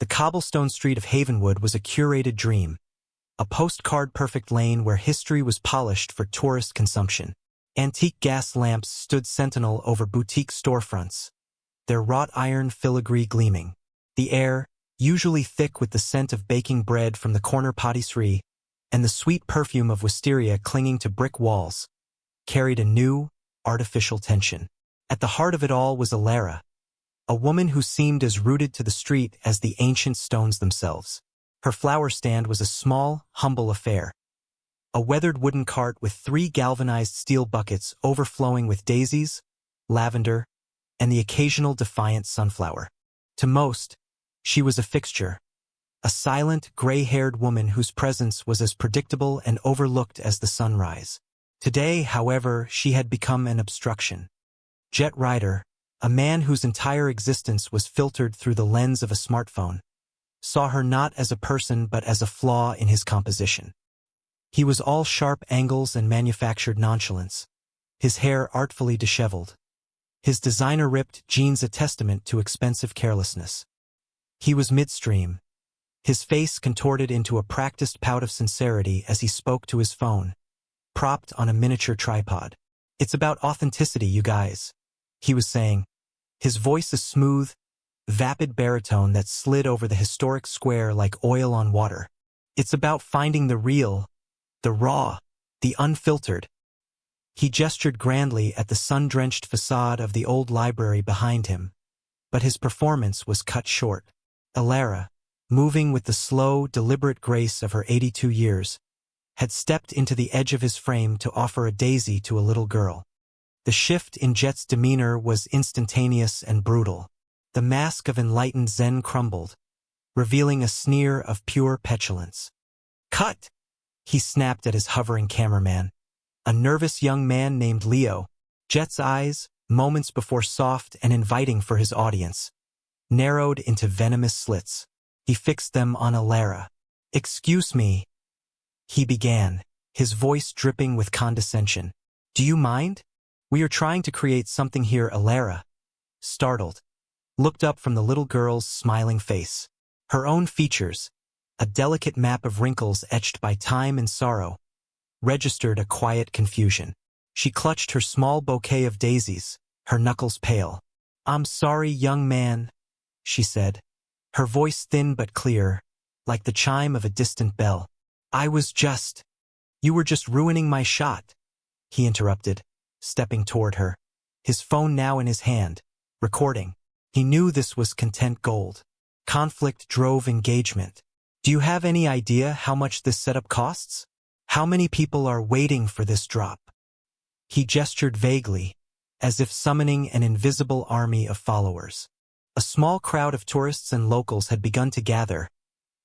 The cobblestone street of Havenwood was a curated dream, a postcard-perfect lane where history was polished for tourist consumption. Antique gas lamps stood sentinel over boutique storefronts, their wrought iron filigree gleaming. The air, usually thick with the scent of baking bread from the corner pâtisserie and the sweet perfume of wisteria clinging to brick walls, carried a new, artificial tension. At the heart of it all was Alara, a woman who seemed as rooted to the street as the ancient stones themselves. Her flower stand was a small, humble affair. A weathered wooden cart with 3 galvanized steel buckets overflowing with daisies, lavender, and the occasional defiant sunflower. To most, she was a fixture, a silent, gray-haired woman whose presence was as predictable and overlooked as the sunrise. Today, however, she had become an obstruction. Jet Rider, a man whose entire existence was filtered through the lens of a smartphone, saw her not as a person but as a flaw in his composition. He was all sharp angles and manufactured nonchalance, his hair artfully disheveled, his designer-ripped jeans a testament to expensive carelessness. He was midstream, his face contorted into a practiced pout of sincerity as he spoke to his phone, propped on a miniature tripod. "It's about authenticity, you guys," he was saying, his voice a smooth, vapid baritone that slid over the historic square like oil on water. "It's about finding the real, the raw, the unfiltered." He gestured grandly at the sun-drenched facade of the old library behind him, but his performance was cut short. Alara, moving with the slow, deliberate grace of her 82 years, had stepped into the edge of his frame to offer a daisy to a little girl. The shift in Jet's demeanor was instantaneous and brutal. The mask of enlightened Zen crumbled, revealing a sneer of pure petulance. "Cut!" he snapped at his hovering cameraman, a nervous young man named Leo. Jet's eyes, moments before soft and inviting for his audience, narrowed into venomous slits. He fixed them on Alara. "Excuse me," he began, his voice dripping with condescension. "Do you mind? We are trying to create something here." Alara, startled, looked up from the little girl's smiling face. Her own features, a delicate map of wrinkles etched by time and sorrow, registered a quiet confusion. She clutched her small bouquet of daisies, her knuckles pale. "I'm sorry, young man," she said, her voice thin but clear, like the chime of a distant bell. You were just ruining my shot," he interrupted, stepping toward her, his phone now in his hand, recording. He knew this was content gold. Conflict drove engagement. "Do you have any idea how much this setup costs? How many people are waiting for this drop?" He gestured vaguely, as if summoning an invisible army of followers. A small crowd of tourists and locals had begun to gather,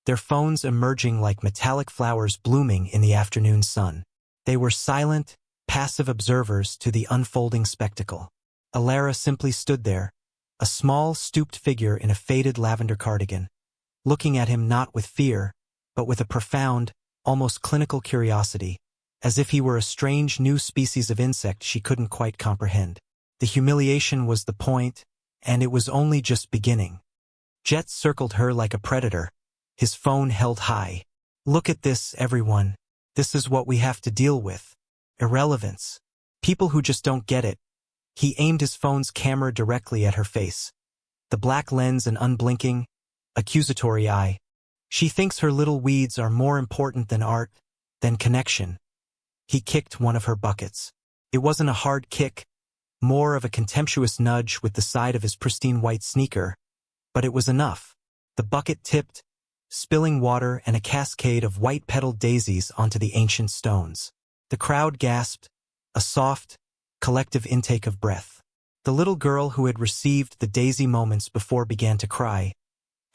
their phones emerging like metallic flowers blooming in the afternoon sun. They were silent, passive observers to the unfolding spectacle. Alara simply stood there, a small, stooped figure in a faded lavender cardigan, looking at him not with fear, but with a profound, almost clinical curiosity, as if he were a strange new species of insect she couldn't quite comprehend. The humiliation was the point, and it was only just beginning. Jet circled her like a predator, his phone held high. "Look at this, everyone. This is what we have to deal with. Irrelevance. People who just don't get it." He aimed his phone's camera directly at her face, the black lens an unblinking, accusatory eye. "She thinks her little weeds are more important than art, than connection." He kicked one of her buckets. It wasn't a hard kick, more of a contemptuous nudge with the side of his pristine white sneaker, but it was enough. The bucket tipped, spilling water and a cascade of white-petaled daisies onto the ancient stones. The crowd gasped, a soft, collective intake of breath. The little girl who had received the daisy moments before began to cry,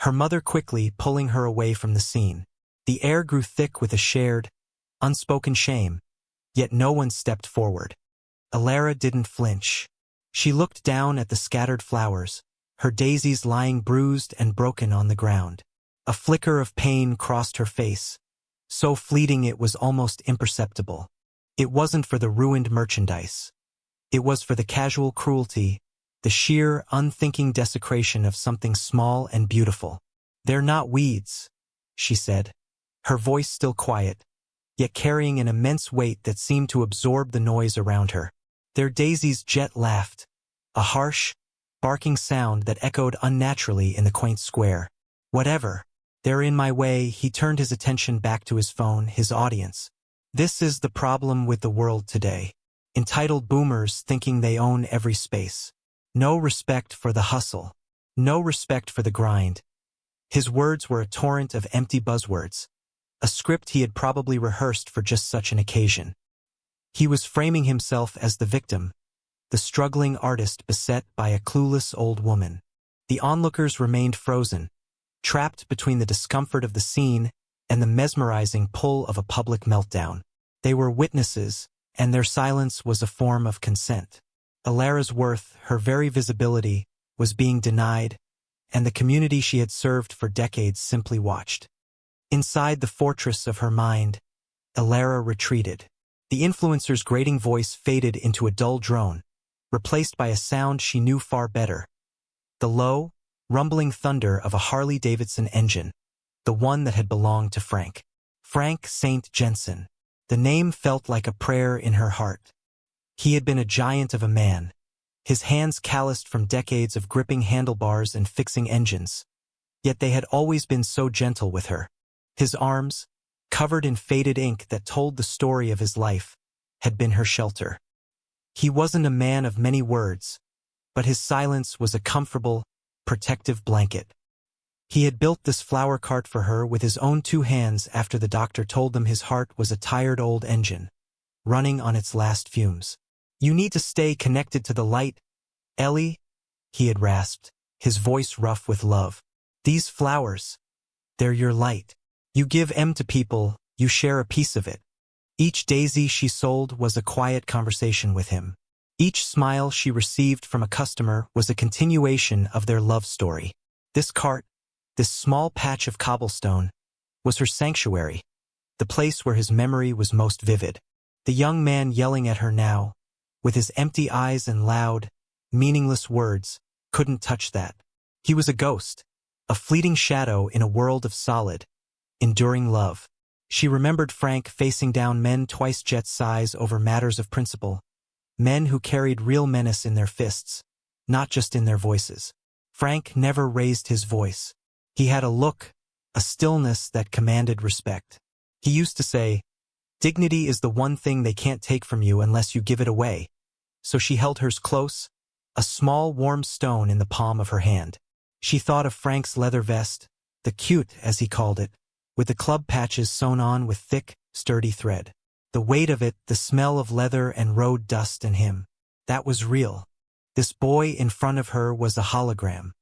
her mother quickly pulling her away from the scene. The air grew thick with a shared, unspoken shame, yet no one stepped forward. Alara didn't flinch. She looked down at the scattered flowers, her daisies lying bruised and broken on the ground. A flicker of pain crossed her face, so fleeting it was almost imperceptible. It wasn't for the ruined merchandise. It was for the casual cruelty, the sheer, unthinking desecration of something small and beautiful. "They're not weeds," she said, her voice still quiet, yet carrying an immense weight that seemed to absorb the noise around her. "They're daisies." Jet laughed, a harsh, barking sound that echoed unnaturally in the quaint square. "Whatever. They're in my way." He turned his attention back to his phone, his audience. "This is the problem with the world today. Entitled boomers thinking they own every space. No respect for the hustle. No respect for the grind." His words were a torrent of empty buzzwords, a script he had probably rehearsed for just such an occasion. He was framing himself as the victim, the struggling artist beset by a clueless old woman. The onlookers remained frozen, trapped between the discomfort of the scene and the mesmerizing pull of a public meltdown. They were witnesses, and their silence was a form of consent. Alara's worth, her very visibility, was being denied, and the community she had served for decades simply watched. Inside the fortress of her mind, Alara retreated. The influencer's grating voice faded into a dull drone, replaced by a sound she knew far better. The low, rumbling thunder of a Harley-Davidson engine, the one that had belonged to Frank. Frank St. Jensen. The name felt like a prayer in her heart. He had been a giant of a man, his hands calloused from decades of gripping handlebars and fixing engines. Yet they had always been so gentle with her. His arms, covered in faded ink that told the story of his life, had been her shelter. He wasn't a man of many words, but his silence was a comfortable, protective blanket. He had built this flower cart for her with his own 2 hands after the doctor told them his heart was a tired old engine, running on its last fumes. "You need to stay connected to the light, Ellie," he had rasped, his voice rough with love. "These flowers, they're your light. You give them to people, you share a piece of it." Each daisy she sold was a quiet conversation with him. Each smile she received from a customer was a continuation of their love story. This cart, this small patch of cobblestone, was her sanctuary, the place where his memory was most vivid. The young man yelling at her now, with his empty eyes and loud, meaningless words, couldn't touch that. He was a ghost, a fleeting shadow in a world of solid, enduring love. She remembered Frank facing down men twice Jet's size over matters of principle, men who carried real menace in their fists, not just in their voices. Frank never raised his voice. He had a look, a stillness that commanded respect. He used to say, "Dignity is the one thing they can't take from you unless you give it away." So she held hers close, a small warm stone in the palm of her hand. She thought of Frank's leather vest, the cute, as he called it, with the club patches sewn on with thick, sturdy thread. The weight of it, the smell of leather and road dust and him. That was real. This boy in front of her was a hologram.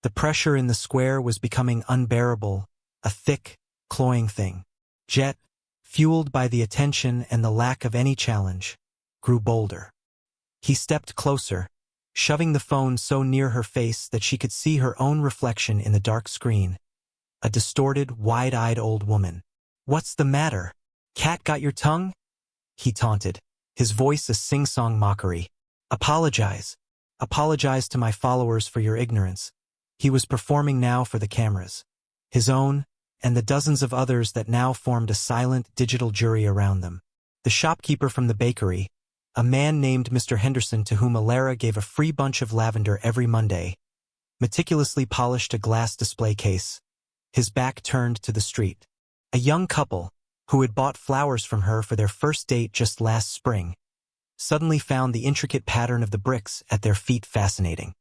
The pressure in the square was becoming unbearable, a thick, cloying thing. Jet, fueled by the attention and the lack of any challenge, grew bolder. He stepped closer, shoving the phone so near her face that she could see her own reflection in the dark screen. A distorted, wide-eyed old woman. "What's the matter? Cat got your tongue?" he taunted, his voice a sing-song mockery. "Apologize. Apologize to my followers for your ignorance." He was performing now for the cameras, his own, and the dozens of others that now formed a silent digital jury around them. The shopkeeper from the bakery, a man named Mr. Henderson to whom Alara gave a free bunch of lavender every Monday, meticulously polished a glass display case, his back turned to the street. A young couple, who had bought flowers from her for their first date just last spring, suddenly found the intricate pattern of the bricks at their feet fascinating.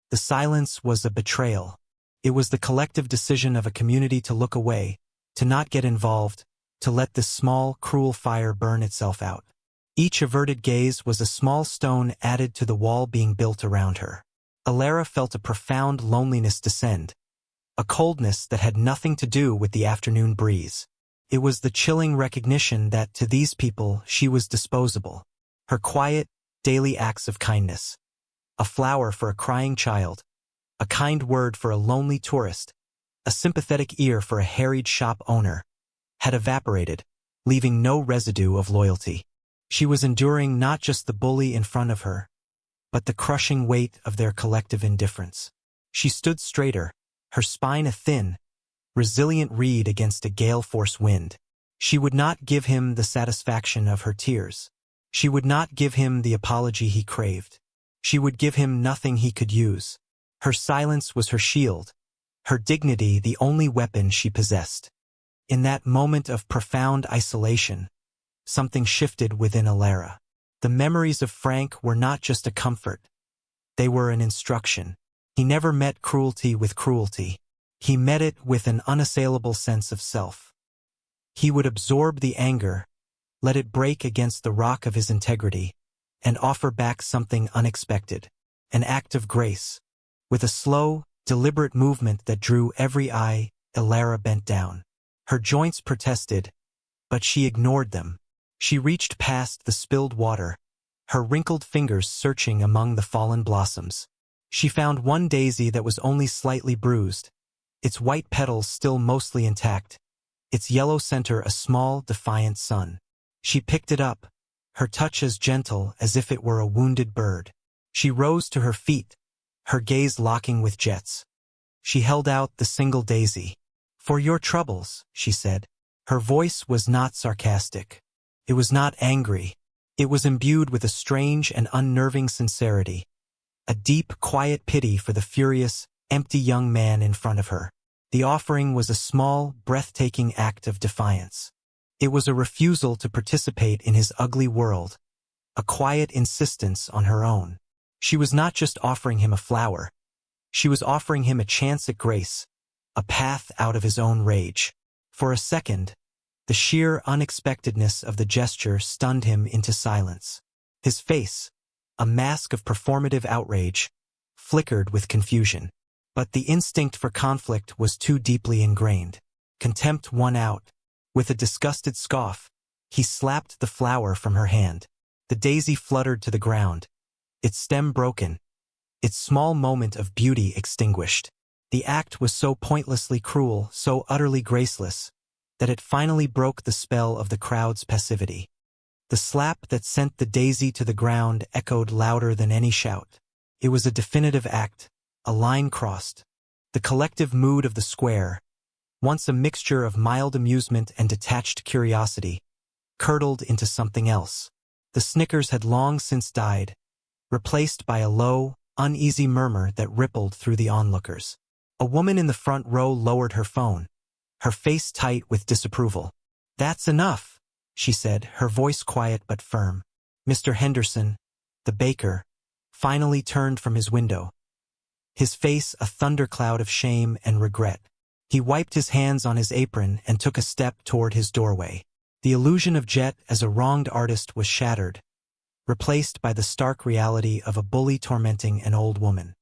The silence was a betrayal. It was the collective decision of a community to look away, to not get involved, to let this small, cruel fire burn itself out. Each averted gaze was a small stone added to the wall being built around her. Alara felt a profound loneliness descend, a coldness that had nothing to do with the afternoon breeze. It was the chilling recognition that, to these people, she was disposable. Her quiet, daily acts of kindness. A flower for a crying child, a kind word for a lonely tourist, a sympathetic ear for a harried shop owner, had evaporated, leaving no residue of loyalty. She was enduring not just the bully in front of her, but the crushing weight of their collective indifference. She stood straighter, her spine a thin, resilient reed against a gale-force wind. She would not give him the satisfaction of her tears. She would not give him the apology he craved. She would give him nothing he could use. Her silence was her shield, her dignity the only weapon she possessed. In that moment of profound isolation, something shifted within Alara. The memories of Frank were not just a comfort. They were an instruction. He never met cruelty with cruelty. He met it with an unassailable sense of self. He would absorb the anger, let it break against the rock of his integrity, and offer back something unexpected, an act of grace. With a slow, deliberate movement that drew every eye, Alara bent down. Her joints protested, but she ignored them. She reached past the spilled water, her wrinkled fingers searching among the fallen blossoms. She found one daisy that was only slightly bruised, its white petals still mostly intact, its yellow center a small, defiant sun. She picked it up, her touch as gentle as if it were a wounded bird. She rose to her feet, her gaze locking with Jet's. She held out the single daisy. "For your troubles," she said. Her voice was not sarcastic. It was not angry. It was imbued with a strange and unnerving sincerity, a deep, quiet pity for the furious, empty young man in front of her. The offering was a small, breathtaking act of defiance. It was a refusal to participate in his ugly world, a quiet insistence on her own. She was not just offering him a flower. She was offering him a chance at grace, a path out of his own rage. For a second, the sheer unexpectedness of the gesture stunned him into silence. His face, a mask of performative outrage, flickered with confusion. But the instinct for conflict was too deeply ingrained. Contempt won out. With a disgusted scoff, he slapped the flower from her hand. The daisy fluttered to the ground, its stem broken, its small moment of beauty extinguished. The act was so pointlessly cruel, so utterly graceless, that it finally broke the spell of the crowd's passivity. The slap that sent the daisy to the ground echoed louder than any shout. It was a definitive act, a line crossed. The collective mood of the square, once a mixture of mild amusement and detached curiosity, curdled into something else. The snickers had long since died, replaced by a low, uneasy murmur that rippled through the onlookers. A woman in the front row lowered her phone, her face tight with disapproval. "That's enough," she said, her voice quiet but firm. Mr. Henderson, the baker, finally turned from his window, his face a thundercloud of shame and regret. He wiped his hands on his apron and took a step toward his doorway. The illusion of Jet as a wronged artist was shattered, replaced by the stark reality of a bully tormenting an old woman.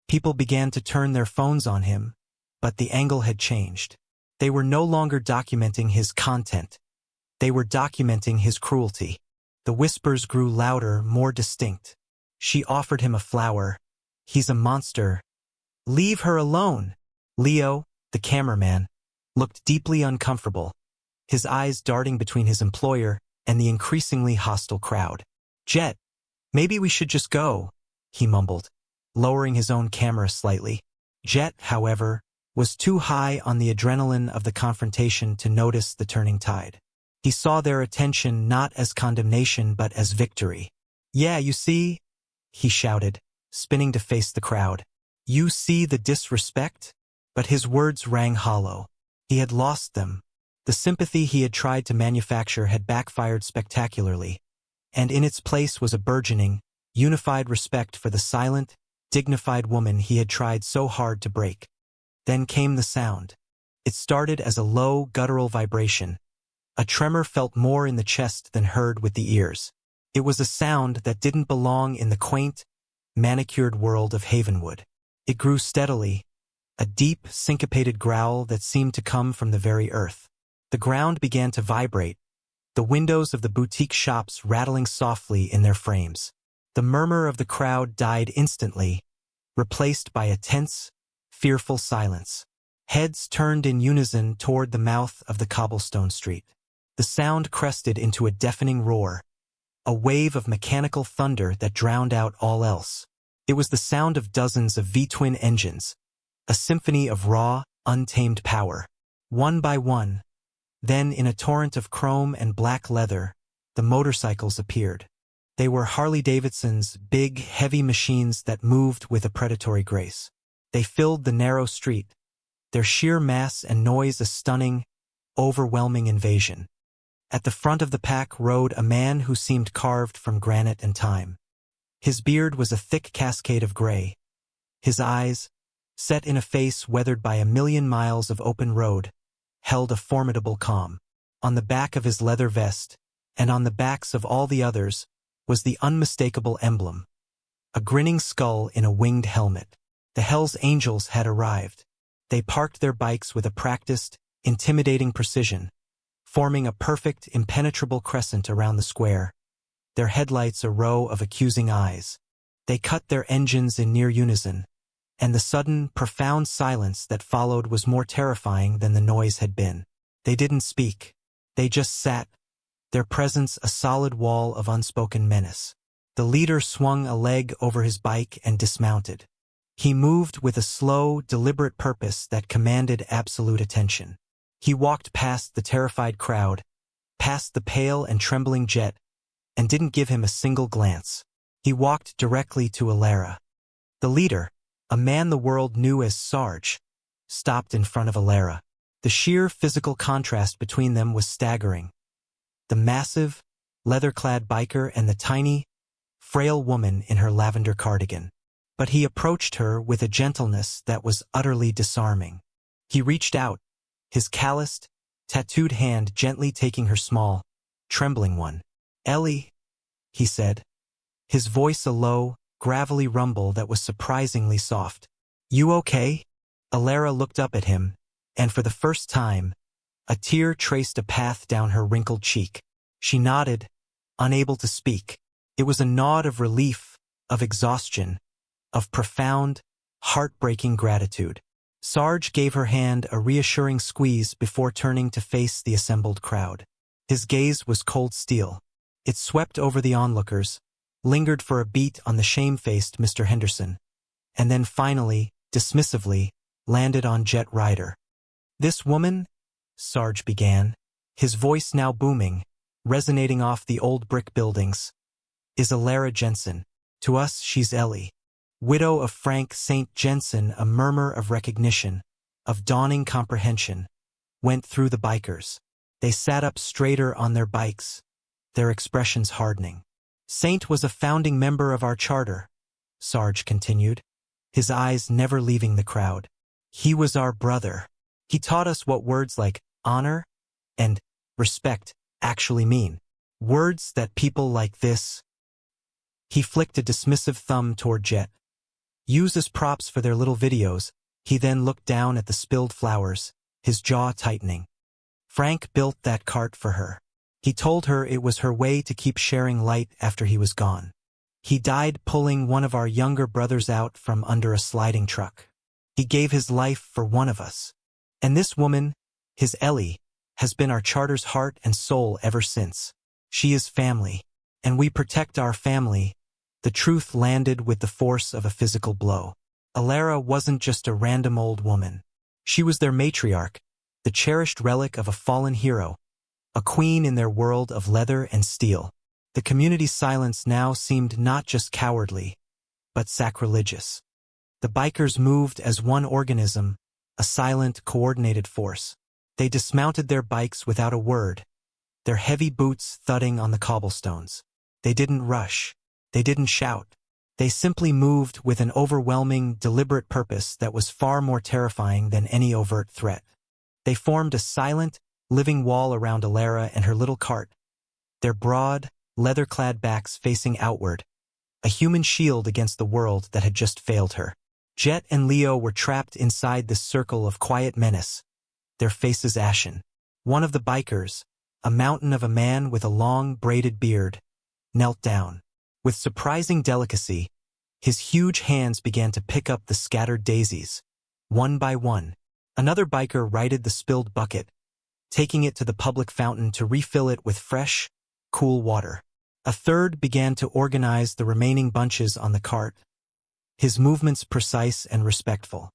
People began to turn their phones on him, but the angle had changed. They were no longer documenting his content. They were documenting his cruelty. The whispers grew louder, more distinct. She offered him a flower. "He's a monster. Leave her alone." Leo, the cameraman, looked deeply uncomfortable, his eyes darting between his employer and the increasingly hostile crowd. "Jet, maybe we should just go," he mumbled, lowering his own camera slightly. Jet, however, was too high on the adrenaline of the confrontation to notice the turning tide. He saw their attention not as condemnation but as victory. "Yeah, you see?" he shouted, spinning to face the crowd. "You see the disrespect?" But his words rang hollow. He had lost them. The sympathy he had tried to manufacture had backfired spectacularly, and in its place was a burgeoning, unified respect for the silent, dignified woman he had tried so hard to break. Then came the sound. It started as a low, guttural vibration. A tremor felt more in the chest than heard with the ears. It was a sound that didn't belong in the quaint, manicured world of Havenwood. It grew steadily, a deep, syncopated growl that seemed to come from the very earth. The ground began to vibrate, the windows of the boutique shops rattling softly in their frames. The murmur of the crowd died instantly, replaced by a tense, fearful silence. Heads turned in unison toward the mouth of the cobblestone street. The sound crested into a deafening roar, a wave of mechanical thunder that drowned out all else. It was the sound of dozens of V-twin engines, a symphony of raw, untamed power. One by one. Then, in a torrent of chrome and black leather, the motorcycles appeared. They were Harley-Davidson's big, heavy machines that moved with a predatory grace. They filled the narrow street, their sheer mass and noise a stunning, overwhelming invasion. At the front of the pack rode a man who seemed carved from granite and time. His beard was a thick cascade of gray. His eyes, set in a face weathered by 1,000,000 miles of open road, held a formidable calm. On the back of his leather vest, and on the backs of all the others, was the unmistakable emblem. A grinning skull in a winged helmet. The Hells Angels had arrived. They parked their bikes with a practiced, intimidating precision, forming a perfect, impenetrable crescent around the square, their headlights a row of accusing eyes. They cut their engines in near unison, and the sudden, profound silence that followed was more terrifying than the noise had been. They didn't speak. They just sat, their presence a solid wall of unspoken menace. The leader swung a leg over his bike and dismounted. He moved with a slow, deliberate purpose that commanded absolute attention. He walked past the terrified crowd, past the pale and trembling Jet, and didn't give him a single glance. He walked directly to Alara. The leader, a man the world knew as Sarge, stopped in front of Alara. The sheer physical contrast between them was staggering. The massive, leather-clad biker and the tiny, frail woman in her lavender cardigan. But he approached her with a gentleness that was utterly disarming. He reached out, his calloused, tattooed hand gently taking her small, trembling one. "Ellie," he said, his voice a low, gravelly rumble that was surprisingly soft. "You okay?" Alara looked up at him, and for the first time, a tear traced a path down her wrinkled cheek. She nodded, unable to speak. It was a nod of relief, of exhaustion, of profound, heartbreaking gratitude. Sarge gave her hand a reassuring squeeze before turning to face the assembled crowd. His gaze was cold steel. It swept over the onlookers, lingered for a beat on the shame-faced Mr. Henderson, and then finally, dismissively, landed on Jet Ryder. "This woman," Sarge began, his voice now booming, resonating off the old brick buildings, "is Alara Jensen. To us, she's Ellie. Widow of Frank St. Jensen." A murmur of recognition, of dawning comprehension, went through the bikers. They sat up straighter on their bikes, their expressions hardening. "Saint was a founding member of our charter," Sarge continued, his eyes never leaving the crowd. "He was our brother. He taught us what words like honor and respect actually mean. Words that people like this," he flicked a dismissive thumb toward Jet, "use as props for their little videos." He then looked down at the spilled flowers, his jaw tightening. "Frank built that cart for her. He told her it was her way to keep sharing light after he was gone. He died pulling one of our younger brothers out from under a sliding truck. He gave his life for one of us. And this woman, his Ellie, has been our charter's heart and soul ever since. She is family, and we protect our family." The truth landed with the force of a physical blow. Alara wasn't just a random old woman. She was their matriarch, the cherished relic of a fallen hero, a queen in their world of leather and steel. The community's silence now seemed not just cowardly, but sacrilegious. The bikers moved as one organism, a silent, coordinated force. They dismounted their bikes without a word, their heavy boots thudding on the cobblestones. They didn't rush. They didn't shout. They simply moved with an overwhelming, deliberate purpose that was far more terrifying than any overt threat. They formed a silent, living wall around Alara and her little cart, their broad, leather-clad backs facing outward, a human shield against the world that had just failed her. Jet and Leo were trapped inside this circle of quiet menace, their faces ashen. One of the bikers, a mountain of a man with a long, braided beard, knelt down. With surprising delicacy, his huge hands began to pick up the scattered daisies, one by one. Another biker righted the spilled bucket, taking it to the public fountain to refill it with fresh, cool water. A third began to organize the remaining bunches on the cart, his movements precise and respectful.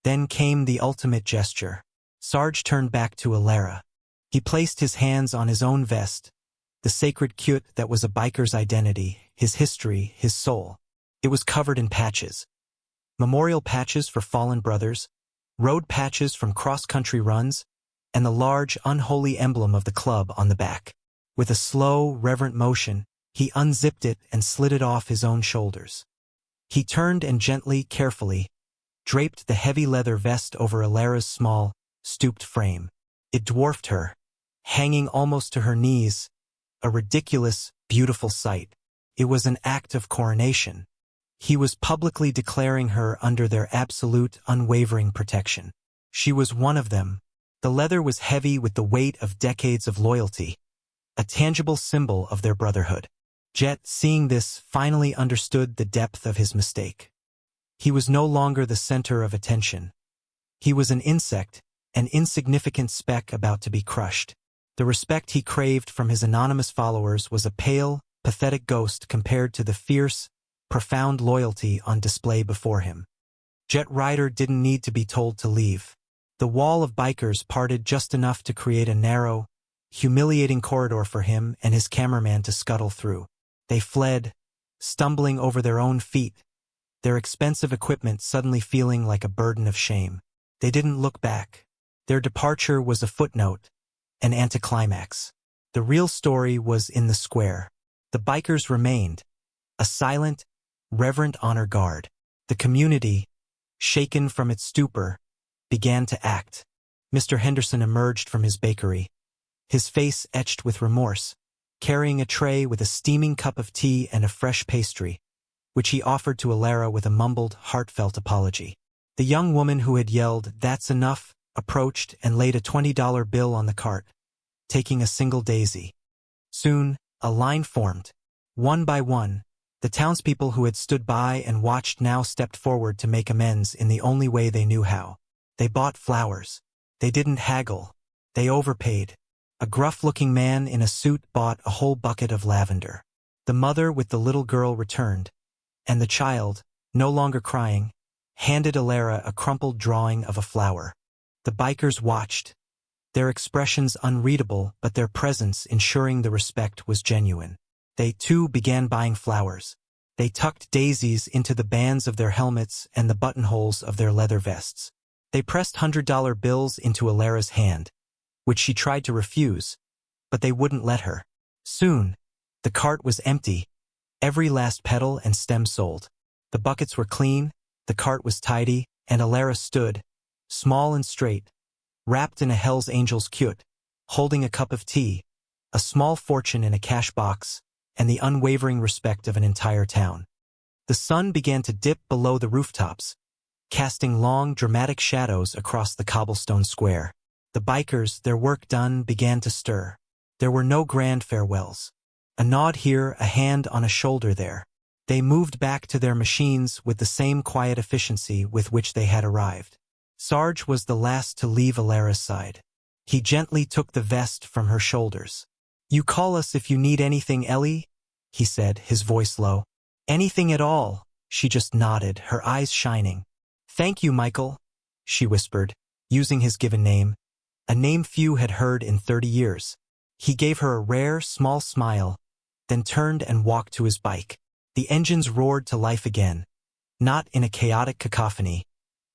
Then came the ultimate gesture. Sarge turned back to Alara. He placed his hands on his own vest, the sacred cute that was a biker's identity, his history, his soul. It was covered in patches. Memorial patches for fallen brothers, road patches from cross-country runs, and the large, unholy emblem of the club on the back. With a slow, reverent motion, he unzipped it and slid it off his own shoulders. He turned and gently, carefully, draped the heavy leather vest over Alara's small, stooped frame. It dwarfed her, hanging almost to her knees, a ridiculous, beautiful sight. It was an act of coronation. He was publicly declaring her under their absolute, unwavering protection. She was one of them. The leather was heavy with the weight of decades of loyalty, a tangible symbol of their brotherhood. Jet, seeing this, finally understood the depth of his mistake. He was no longer the center of attention. He was an insect, an insignificant speck about to be crushed. The respect he craved from his anonymous followers was a pale, pathetic ghost compared to the fierce, profound loyalty on display before him. Jet Rider didn't need to be told to leave. The wall of bikers parted just enough to create a narrow, humiliating corridor for him and his cameraman to scuttle through. They fled, stumbling over their own feet, their expensive equipment suddenly feeling like a burden of shame. They didn't look back. Their departure was a footnote, an anticlimax. The real story was in the square. The bikers remained, a silent, reverent honor guard. The community, shaken from its stupor, began to act. Mr. Henderson emerged from his bakery, his face etched with remorse, carrying a tray with a steaming cup of tea and a fresh pastry, which he offered to Alara with a mumbled, heartfelt apology. The young woman who had yelled, "That's enough," approached and laid a $20 bill on the cart, taking a single daisy. Soon, a line formed. One by one, the townspeople who had stood by and watched now stepped forward to make amends in the only way they knew how. They bought flowers. They didn't haggle. They overpaid. A gruff-looking man in a suit bought a whole bucket of lavender. The mother with the little girl returned, and the child, no longer crying, handed Alara a crumpled drawing of a flower. The bikers watched, their expressions unreadable but their presence ensuring the respect was genuine. They, too, began buying flowers. They tucked daisies into the bands of their helmets and the buttonholes of their leather vests. They pressed $100 bills into Alara's hand, which she tried to refuse, but they wouldn't let her. Soon, the cart was empty, every last petal and stem sold. The buckets were clean, the cart was tidy, and Alara stood, small and straight, wrapped in a Hell's Angels cute, holding a cup of tea, a small fortune in a cash box, and the unwavering respect of an entire town. The sun began to dip below the rooftops, casting long, dramatic shadows across the cobblestone square. The bikers, their work done, began to stir. There were no grand farewells. A nod here, a hand on a shoulder there. They moved back to their machines with the same quiet efficiency with which they had arrived. Sarge was the last to leave Alara's side. He gently took the vest from her shoulders. "You call us if you need anything, Ellie," he said, his voice low. "Anything at all," she just nodded, her eyes shining. "Thank you, Michael," she whispered, using his given name, a name few had heard in 30 years. He gave her a rare, small smile, then turned and walked to his bike. The engines roared to life again, not in a chaotic cacophony,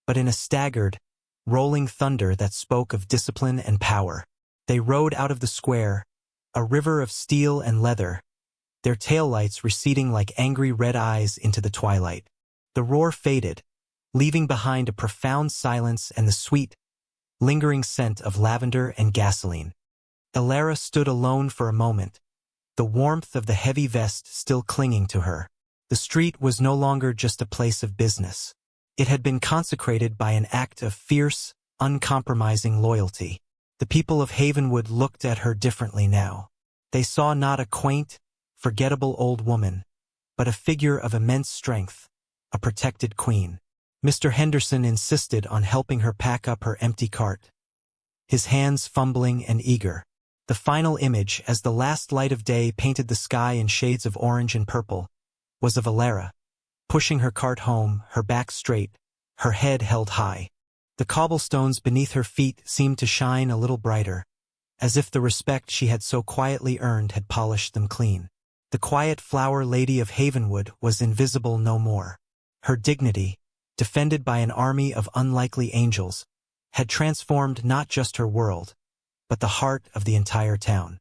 but in a staggered, rolling thunder that spoke of discipline and power. They rode out of the square, a river of steel and leather, their taillights receding like angry red eyes into the twilight. The roar faded, leaving behind a profound silence and the sweet, lingering scent of lavender and gasoline. Alara stood alone for a moment, the warmth of the heavy vest still clinging to her. The street was no longer just a place of business. It had been consecrated by an act of fierce, uncompromising loyalty. The people of Havenwood looked at her differently now. They saw not a quaint, forgettable old woman, but a figure of immense strength, a protected queen. Mr. Henderson insisted on helping her pack up her empty cart, his hands fumbling and eager. The final image, as the last light of day painted the sky in shades of orange and purple, was of Alara, pushing her cart home, her back straight, her head held high. The cobblestones beneath her feet seemed to shine a little brighter, as if the respect she had so quietly earned had polished them clean. The quiet flower lady of Havenwood was invisible no more. Her dignity, defended by an army of unlikely angels, had transformed not just her world, but the heart of the entire town.